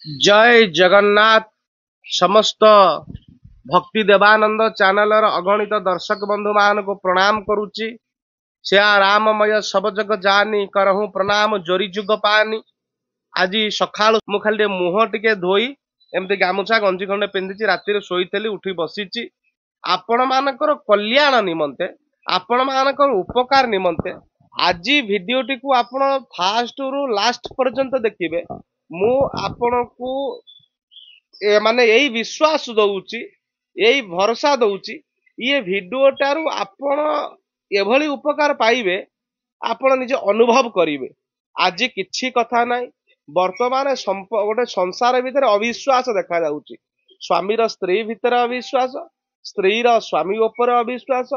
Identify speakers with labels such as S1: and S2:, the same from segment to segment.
S1: जय जगन्नाथ। समस्त भक्ति देवानंद चैनल अगणित दर्शक बंधु मान को प्रणाम करुच्ची। श्या राममय सब जग जानी करहूँ प्रणाम जोरी जुग पानी। आज सका मु खाली मुह टिके धोई एमती गामुछा गंजी खंडे पिंधि राति शोली उठी बसी आपण मानकर कल्याण निमंते आपण मानकर उपकार निमंते आज भिडियोटी को आपण फास्ट रु लास्ट पर्यंत देखिए। मु आपण को माने यही विश्वास दउची यही भरोसा दउची ये भिडियोटारू आपण एभली उपकार पाइबे आपण निजे अनुभव करिवे। आज किछि कथा नाही वर्तमान गोटे संसार भितर अविश्वास देखा जाउची। स्वामीर स्त्री भितर अविश्वास, स्त्रीर स्वामी उपर अविश्वास।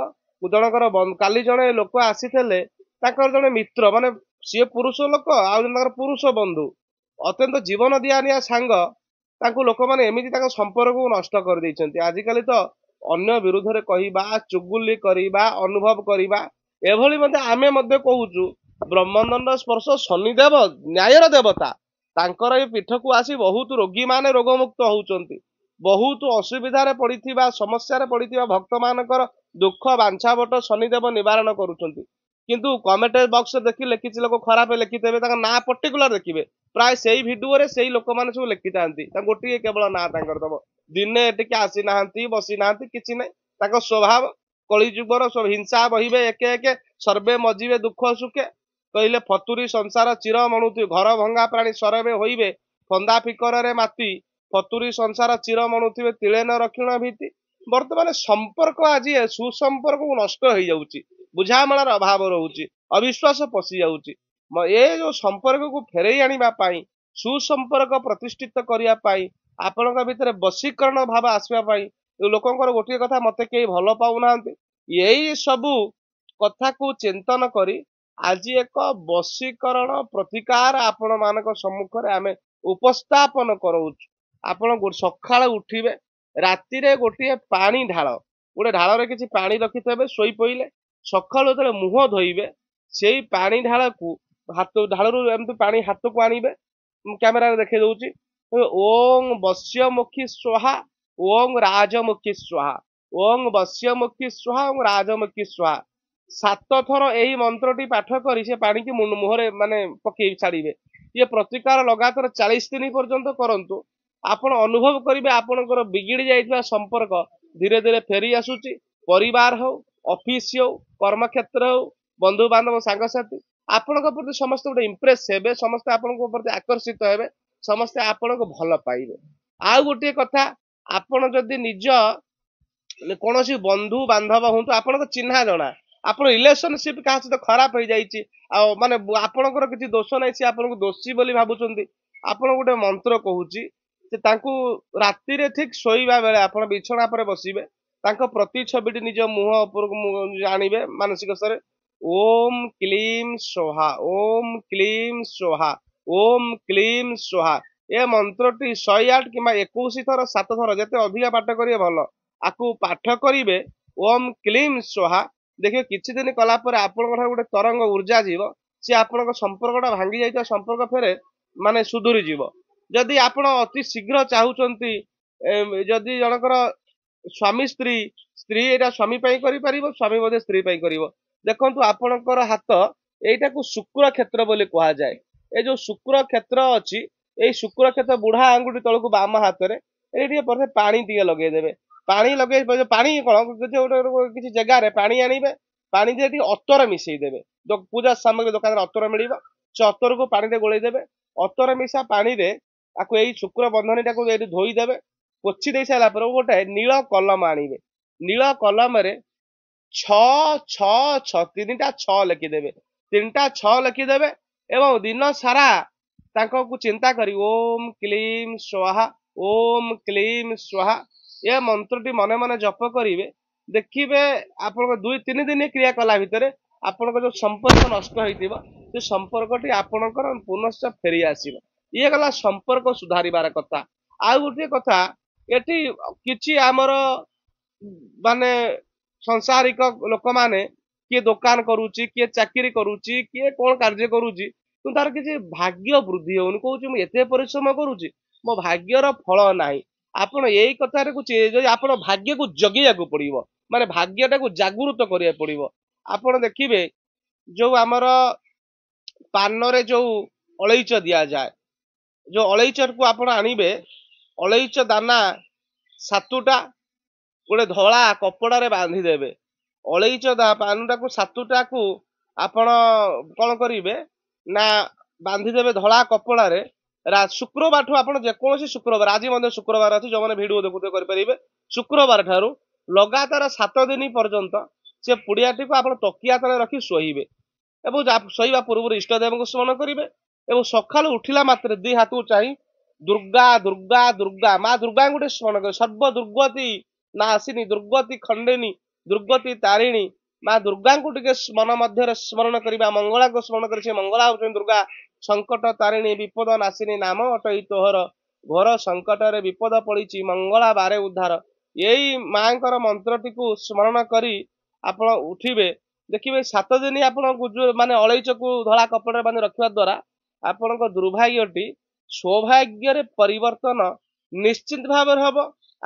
S1: जनकर काली जने लोक आसीथिले ताकर जने मित्र माने सी पुरुष लोक आ पुरुष बंधु अत्यंत जीवन दियानिया सांग तांको लोक माने एमिति तांको संपर्क को नष्ट कर दैछन्ति। आजिकाली तो अन्य विरुद्ध रे कहिबा चुगुली करिबा अनुभव करिबा एभली मध्ये आमे मध्ये कहूचु ब्रह्मदंड स्पर्श शनिदेव न्यायर देवता तांकर ए पीठ को आसी बहुत रोगी माने रोगमुक्त होउचन्ति। बहुत असुविधा रे पड़िथिबा समस्या रे पड़िथिबा भक्त मानकर दुख बांछा बट शनिदेव निवारण करूचन्ति। किंतु कमेंट बॉक्स देखिले किछि लोक खराब लिखिदेबे तांका ना पर्टिकुलर देखिबे प्राय सेही भिडियो रे सेही लोक माने सब लिखि थांती गोटे केवल ना तांकर दब दिने टिके आसी नाहंती बसी नाहंती किछि नै तांको स्वभाव कली जुगर सब हिंसा बहिबे एके एके सर्वे मजिबे दुख सुखे कहले फतुरी संसार चिर मणुति घर भंगा प्राणी सरबे होइबे फंदा फिकर रे माती फतुरी संसार चिर मणुथिबे तिले न रखिण भीति। वर्तमान संपर्क आज सुसंपर्क को नष्ट हो जाउची, बुझामणार अभाव रहउची, अविश्वास पसी जाउची। ए जो संपर्क को फेरई आनिबा पाई सुसंपर्क प्रतिष्ठित करिया पाई आपनका भितर बशीकरण भाव आसवा पाई लोकंकर गोटे कथा मते केही भल पाउनांती यही सबु कथा को चिंतन करी आज एक बशीकरण प्रतिकार आपण मानक सम्मुख रे आमे उपस्थापन करूछु। आपण सकाळ उठिबे राति रे गोटे पानी ढाळ गोटे ढाळ रे किछि पानी रखिथबे सोई पइले सकाळ तले मुह धोइबे सेई पानी ढाळ को हाथ ढालू एमती पानी हाथ को आनिबे कैमेरा देखे दउची ओम वश्यमुखी स्वाहा ओम राजमुखी स्वाहा ओम वश्यमुखी स्वाहा ओम राजमुखी स्वाहा 7 थर एही मंत्रटी पाठ करी से पानी की मुहरे माने पकई छाड़िबे। ये प्रतिकार लगातार 40 दिन पर्यंत करंतु आपण अनुभव करिवे आपनकर बिगिड़ी जाइतबा संपर्क धीरे धीरे फेरी आसुची। परिवार हो ऑफिस हो कर्म क्षेत्र हो बंधु बांधव सांगसाथी आपनक प्रति समस्त गोटे इम्प्रेस हेबे समस्त आपनक प्रति आकर्षित हेबे समस्त आपनक भल पाइबे। आ गोटे कथा आपण जदि निज कोनोसी बंधु बांधव हुंतु आपनक चिन्हा जणा आपण रिलेशनशिप का सहित खराब हो जाइछि आ माने आपनकर किछि दोष नै से आपनक दोषी बोली भाबुचंदी आपण गोटे मंत्र कहूची जे तांकू राति रे ठीक सोईबा बेले आपण बिछଣା पर बसिबे तांको प्रति छबिटी निज मुह ऊपर आनिबे मानसिक स्तर ओम क्लीम स्वाहा ओम क्लीम स्वाहा ओम क्लीम स्वाहा ए मंत्रटी 108 किंबा 21 थर 7 थर जते अधिका पाठ करिए भलो आकु पाठ करिवे ओम क्लीम स्वाहा देखिए किछि दिन कला पर आपन गोटे तरंग ऊर्जा जीव से आपन संपर्कटा भांगी जाइता संपर्क फेरे माने सुधुरी जीव। जदि आपण अति शीघ्र चाहूचंती जदि जनकर स्वामी स्त्री स्त्री एटा स्वामी पई करि परिबो स्वामी मध्ये स्त्री पई करिवो। देखंतु आपनकर हाथ एटा को शुक्र क्षेत्र बोली कहा जाए। ए जो शुक्र क्षेत्र अछि ए शुक्र क्षेत्र बुढ़ा आंगुठी तळको बाम हाथ रे एठी पर पानी दिए लगे देबे पानी लगे पानी कोन किछि जगह रे पानी आनिबे पानी दे अतर मिसई देबे पूजा सामग्री दुकान रे अतर मिलिबो से अतर को पानी दे गोळै देबे अतर मिसा पानी रे आकु एई शुक्र बंधनी टाको एठी धोई देबे पोछि देई साला पर गोटे नील कलम आनिबे नील कलम रे 666 तीनटा 6 लिखि देबे तीनटा 6 लिखि देबे एवं दिन सारा तांको को चिंता करी ओम क्लीम स्वाहा ओम क्लीम स्वाहा ये मंत्रटी मने मने जप करिवे देखिबे आपन 2-3 दिन क्रिया कला भितरे आपन जो संपर्क नष्ट होइतिबो से संपर्कटी आपनकर पुनश्च फेरी आसीबो। ये गला संपर्क सुधारिबार कथा। आ गोटे कथा एठी किछि हमर माने संसारिक लोक माने किए दुकान करूची किए चाकरी करूची किए कोन कार्य करूची କିନ୍ତୁ ତାର କିଛି ଭାଗ୍ୟ ବୃଦ୍ଧି ହଉନି। କହୁଛି ମୁଁ ଏତେ ପରିଶ୍ରମ କରୁଛି ମୋ ଭାଗ୍ୟର ଫଳ ନାହିଁ। ଆପଣ ଏଇ କଥାରେ ଯଦି ଆପଣ ଭାଗ୍ୟକୁ ଜଗିବାକୁ ପଡିବ, ମାନେ ଭାଗ୍ୟଟାକୁ ଜାଗୃତ କରିବାକୁ ପଡିବ। ଆପଣ ଦେଖିବେ ଯୋଉ ଆମର ପାନରେ ଯୋଉ ଅଳେଇଚ ଦିଆଯାଏ, ଯୋଉ ଅଳେଇଚକୁ ଆପଣ ଆଣିବେ, ଅଳେଇଚ ଦାନା 7ଟା ଗୋଟେ ଧଳା କପଡାରେ ବାନ୍ଧିଦେବେ। ଅଳେଇଚ ପାନଟାକୁ 7ଟାକୁ ଆପଣ କଣ କରିବେ ନା ବାନ୍ଧିଦେବେ ଧଳା କପଡାରେ। ଶୁକ୍ରବାରଠୁ ଆପଣ ଯେକୌଣସି ଶୁକ୍ରବାର, ଆଜି ମଧ୍ୟ ଶୁକ୍ରବାର ଅଛି, ଯୋଉମାନେ ଭିଡିଓ ଦେଖୁଥିବେ କରିପାରିବେ, ଶୁକ୍ରବାର ଠାରୁ ଲଗାତାର 7 ଦିନ ପର୍ଯ୍ୟନ୍ତ ସେ ପୁଡିଆଟିକୁ ଆପଣ ତକିଆ ତଳେ ରଖି ଶୋଇବେ ଏବଂ ଶୋଇବା ପୂର୍ବରୁ ଇଷ୍ଟ ଦେବଙ୍କୁ ସ୍ମରଣ କରିବେ ଏବଂ ସକାଳୁ ଉଠିଲା ମାତ୍ରେ ଦି ହାତକୁ ଚାହିଁ ଦୁର୍ଗା ଦୁର୍ଗା ଦୁର୍ଗା ମା ଦୁର୍ଗାଙ୍କୁ ଟିକେ ସ୍ମରଣ କରିବେ। ସର୍ବ ଦୁର୍ଗତି ନାସିନୀ, ଦୁର୍ଗତି ଖଣ୍ଡିନୀ, ଦୁର୍ଗତି ତାରିଣୀ ମା ଦୁର୍ଗାଙ୍କୁ ଟିକେ ମନ ମଧ୍ୟରେ ସ୍ମରଣ କରିବା। ମଙ୍ଗଳାଙ୍କୁ ସ୍ମରଣ କରି, ସେ ମଙ୍ଗଳା ହଉଛନ୍ତି ଦୁର୍ଗା। ସଙ୍କଟ ତାରିଣୀ ବିପଦ ନାସିନୀ, ନାମ ଅଟଇ ତୋହର, ଘୋର ସଙ୍କଟରେ ବିପଦ ପଡିଛି ମଙ୍ଗଳା ବାରେ ଉଦ୍ଧାର। ଏଇ ମାଙ୍କର ମନ୍ତ୍ରଟିକୁ ସ୍ମରଣ କରି ଆପଣ ଉଠିବେ, ଦେଖିବେ 7 ଦିନ ଆପଣ ମାନେ ଅଳେଇଚକୁ ଧଳା କପଡାରେ ବାନ୍ଧି ରଖିବା ଦ୍ଵାରା ଆପଣଙ୍କ ଦୁର୍ଭାଗ୍ୟଟି ସୌଭାଗ୍ୟରେ ପରିବର୍ତ୍ତନ ନିଶ୍ଚିତ ଭାବରେ ହବ।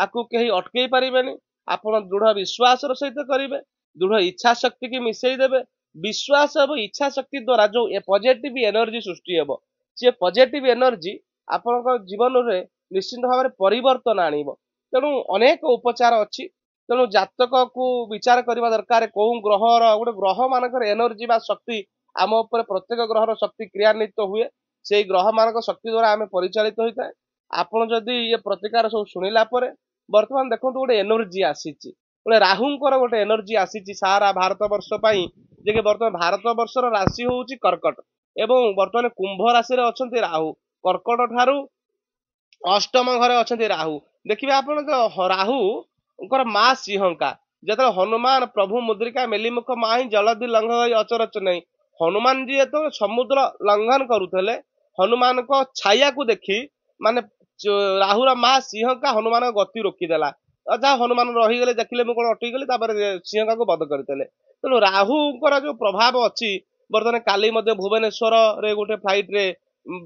S1: ଆକୁ କେହି ଅଟକେଇ ପାରିବେନି। ଆପଣ ଦୃଢ ବିଶ୍ୱାସର ସହିତ କରିବେ, ଦୃଢ ଇଚ୍ଛା ଶକ୍ତି କି ମିଶେଇ ଦେବେ। ବିଶ୍ୱାସ ଏବଂ ଇଚ୍ଛା ଶକ୍ତି ଦ୍ଵାରା ଯୋଉ ପଜିଟିଭ ଏନର୍ଜି ସୃଷ୍ଟି ହେବ, ସେ ପଜିଟିଭ ଏନର୍ଜି ଆପଣଙ୍କ ଜୀବନରେ ନିଶ୍ଚିତ ଭାବରେ ପରିବର୍ତ୍ତନ ଆଣିବ। ତେଣୁ ଅନେକ ଉପଚାର ଅଛି। ତେଣୁ ଜାତକକୁ ବିଚାର କରିବା ଦରକାର। କୋଉ ଗ୍ରହର, ଗୋଟେ ଗ୍ରହ ମାନଙ୍କର ଏନର୍ଜି ବା ଶକ୍ତି ଆମ ଉପରେ, ପ୍ରତ୍ୟେକ ଗ୍ରହର ଶକ୍ତି କ୍ରିୟାନ୍ୱିତ ହୁଏ। ସେଇ ଗ୍ରହ ମାନଙ୍କ ଶକ୍ତି ଦ୍ଵାରା ଆମେ ପରିଚାଳିତ ହୋଇଥାଏ। ଆପଣ ଯଦି ଇଏ ପ୍ରତିକାର ସବୁ ଶୁଣିଲା ପରେ, ବର୍ତ୍ତମାନ ଦେଖନ୍ତୁ ଗୋଟେ ଏନର୍ଜି ଆସିଛି, ଗୋଟେ ରାହୁଙ୍କର ଗୋଟେ ଏନର୍ଜି ଆସିଛି ସାରା ଭାରତ ବର୍ଷ ପାଇଁ। ଯେ କି ବର୍ତ୍ତମାନ ଭାରତ ବର୍ଷର ରାଶି ହଉଛି କର୍କଟ ଏବଂ ବର୍ତ୍ତମାନ କୁମ୍ଭ ରାଶିରେ ଅଛନ୍ତି ରାହୁ। କର୍କଟ ଠାରୁ ଅଷ୍ଟମ ଘରେ ଅଛନ୍ତି ରାହୁ। ଦେଖିବେ ଆପଣ ରାହୁଙ୍କର ମା ସିଂହଙ୍କା। ଯେତେବେଳେ ହନୁମାନ ପ୍ରଭୁ ମୁଦ୍ରିକା ମେଲିମୁଖ ମାହିଁ ଜଳଧି ଲଙ୍ଘ ଅଚରଚ ନାହିଁ, ହନୁମାନ ଯୀ ଯେତେବେଳେ ସମୁଦ୍ର ଲଙ୍ଘନ କରୁଥିଲେ, ହନୁମାନଙ୍କ ଛାୟାକୁ ଦେଖି ମାନେ ରାହୁର ମା ସିଂହଙ୍କା ହନୁମାନଙ୍କ ଗତି ରୋକିଦେଲା। ଯାହା ହନୁମାନ ରହିଗଲେ, ଦେଖିଲେ ମୁଁ କଣ ଅଟକିଗଲି, ତାପରେ ସିଂହକାକୁ ବଧ କରିଥିଲେ। ତେଣୁ ରାହୁଙ୍କର ଯୋଉ ପ୍ରଭାବ ଅଛି, ବର୍ତ୍ତମାନ କାଲି ମଧ୍ୟ ଭୁବନେଶ୍ୱରରେ ଗୋଟେ ଫ୍ଲାଇଟ ରେ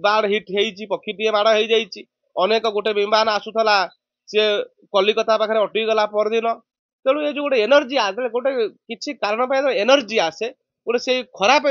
S1: ବାଡ ହିଟ୍ ହେଇଛି, ପକ୍ଷୀଟିଏ ମାଡ ହେଇଯାଇଛି। ଅନେକ ଗୋଟେ ବିମାନ ଆସୁଥିଲା, ସିଏ କଲିକତା ପାଖରେ ଅଟକିଗଲା ପରଦିନ। ତେଣୁ ଏ ଯୋଉ ଗୋଟେ ଏନର୍ଜି ଆସେ, ଗୋଟେ କିଛି କାରଣ ପାଇଁ ଏନର୍ଜି ଆସେ, ଗୋଟେ ସେଇ ଖରାପ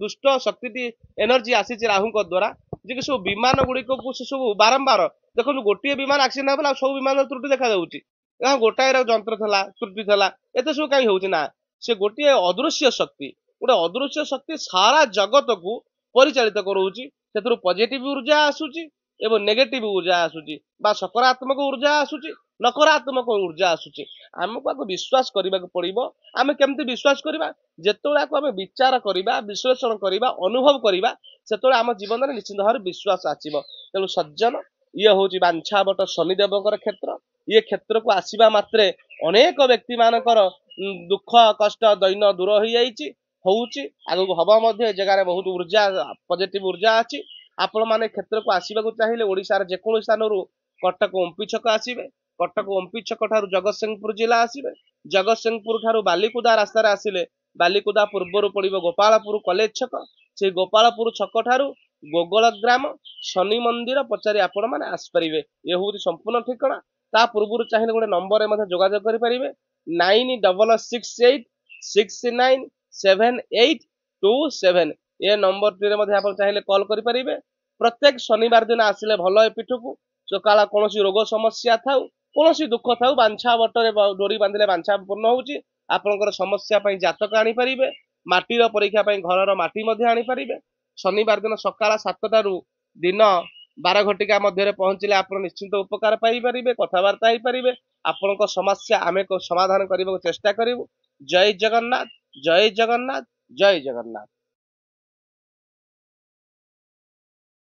S1: ଦୁଷ୍ଟ ଶକ୍ତିଟି ଏନର୍ଜି ଆସିଛି ରାହୁଙ୍କ ଦ୍ଵାରା, ଯେ କି ସବୁ ବିମାନ ଗୁଡିକକୁ ସେ ସବୁ ବାରମ୍ବାର ଦେଖନ୍ତୁ, ଗୋଟିଏ ବିମାନ ଆକ୍ସିଡେଣ୍ଟ ହେବା ସବୁ ବିମାନର ତ୍ରୁଟି ଦେଖାଯାଉଛି। ଗୋଟାଏ ଯନ୍ତ୍ର ଥିଲା, ତ୍ରୁଟି ଥିଲା, ଏତେ ସବୁ କାହିଁ ହଉଛି ନା, ସେ ଗୋଟିଏ ଅଦୃଶ୍ୟ ଶକ୍ତି, ଗୋଟେ ଅଦୃଶ୍ୟ ଶକ୍ତି ସାରା ଜଗତକୁ ପରିଚାଳିତ କରୁଛି। ସେଥିରୁ ପଜିଟିଭ ଉର୍ଜା ଆସୁଛି ଏବଂ ନେଗେଟିଭ ଉର୍ଜା ଆସୁଛି, ବା ସକାରାତ୍ମକ ଉର୍ଜା ଆସୁଛି, ନକାରାତ୍ମକ ଉର୍ଜା ଆସୁଛି। ଆମକୁ ଆକୁ ବିଶ୍ୱାସ କରିବାକୁ ପଡିବ। ଆମେ କେମିତି ବିଶ୍ୱାସ କରିବା? ଯେତେବେଳେ ଆକୁ ଆମେ ବିଚାର କରିବା, ବିଶ୍ଳେଷଣ କରିବା, ଅନୁଭବ କରିବା, ସେତେବେଳେ ଆମ ଜୀବନରେ ନିଶ୍ଚିତ ଭାବରେ ବିଶ୍ୱାସ ଆସିବ। ତେଣୁ ସଜ୍ଜନ, ଇଏ ହଉଛି ବାଞ୍ଛାବଟ ଶନିଦେବଙ୍କର କ୍ଷେତ୍ର। ଇଏ କ୍ଷେତ୍ରକୁ ଆସିବା ମାତ୍ରେ ଅନେକ ବ୍ୟକ୍ତି ମାନଙ୍କର ଦୁଃଖ କଷ୍ଟ ଦୈନ ଦୂର ହେଇଯାଇଛି, ହଉଛି, ଆଗକୁ ହବ ମଧ୍ୟ। ଏ ଜାଗାରେ ବହୁତ ଉର୍ଜା, ପଜିଟିଭ ଉର୍ଜା ଅଛି। ଆପଣ ମାନେ କ୍ଷେତ୍ରକୁ ଆସିବାକୁ ଚାହିଁଲେ ଓଡିଶାର ଯେକୌଣସି ସ୍ଥାନରୁ କଟକ ଓମ୍ପି ଛକ ଆସିବେ, କଟକ ଓମ୍ପି ଛକ ଠାରୁ ଜଗତସିଂହପୁର ଜିଲ୍ଲା ଆସିବେ, ଜଗତସିଂହପୁର ଠାରୁ ବାଲିକୁଦା ରାସ୍ତାରେ ଆସିଲେ ବାଲିକୁଦା ପୂର୍ବରୁ ପଡିବ ଗୋପାଳପୁର କଲେଜ ଛକ। ସେଇ ଗୋପାଳପୁର ଛକ ଠାରୁ ଗୋଗଳ ଗ୍ରାମ ଶନି ମନ୍ଦିର ପଚାରି ଆପଣ ମାନେ ଆସିପାରିବେ। ଏ ହଉଛି ସମ୍ପୂର୍ଣ୍ଣ ଠିକଣା। ତା ପୂର୍ବରୁ ଚାହିଁଲେ ଗୋଟେ ନମ୍ବରରେ ମଧ୍ୟ ଯୋଗାଯୋଗ କରିପାରିବେ, 9669697827। ଏ ନମ୍ବରଟିରେ ମଧ୍ୟ ଆପଣ ଚାହିଁଲେ କଲ୍ କରିପାରିବେ। ପ୍ରତ୍ୟେକ ଶନିବାର ଦିନ ଆସିଲେ ଭଲ। ଏ ପୀଠକୁ ସକାଳ କୌଣସି ରୋଗ ସମସ୍ୟା ଥାଉ, କୌଣସି ଦୁଃଖ ଥାଉ, ବାଞ୍ଛା ବଟରେ ଡୋରି ବାନ୍ଧିଲେ ବାଞ୍ଛା ପୂର୍ଣ୍ଣ ହଉଛି। ଆପଣଙ୍କର ସମସ୍ୟା ପାଇଁ ଜାତକ ଆଣିପାରିବେ, ମାଟିର ପରୀକ୍ଷା ପାଇଁ ଘରର ମାଟି ମଧ୍ୟ ଆଣିପାରିବେ। ଶନିବାର ଦିନ ସକାଳ 7ଟାରୁ ଦିନ 12 ଘଟିକା ମଧ୍ୟରେ ପହଞ୍ଚିଲେ ଆପଣ ନିଶ୍ଚିନ୍ତ ଉପକାର ପାଇପାରିବେ, କଥାବାର୍ତ୍ତା ହେଇପାରିବେ। ଆପଣଙ୍କ ସମସ୍ୟା ଆମେ ସମାଧାନ କରିବାକୁ ଚେଷ୍ଟା କରିବୁ। ଜୟ ଜଗନ୍ନାଥ, ଜୟ ଜଗନ୍ନାଥ, ଜୟ ଜଗନ୍ନାଥ।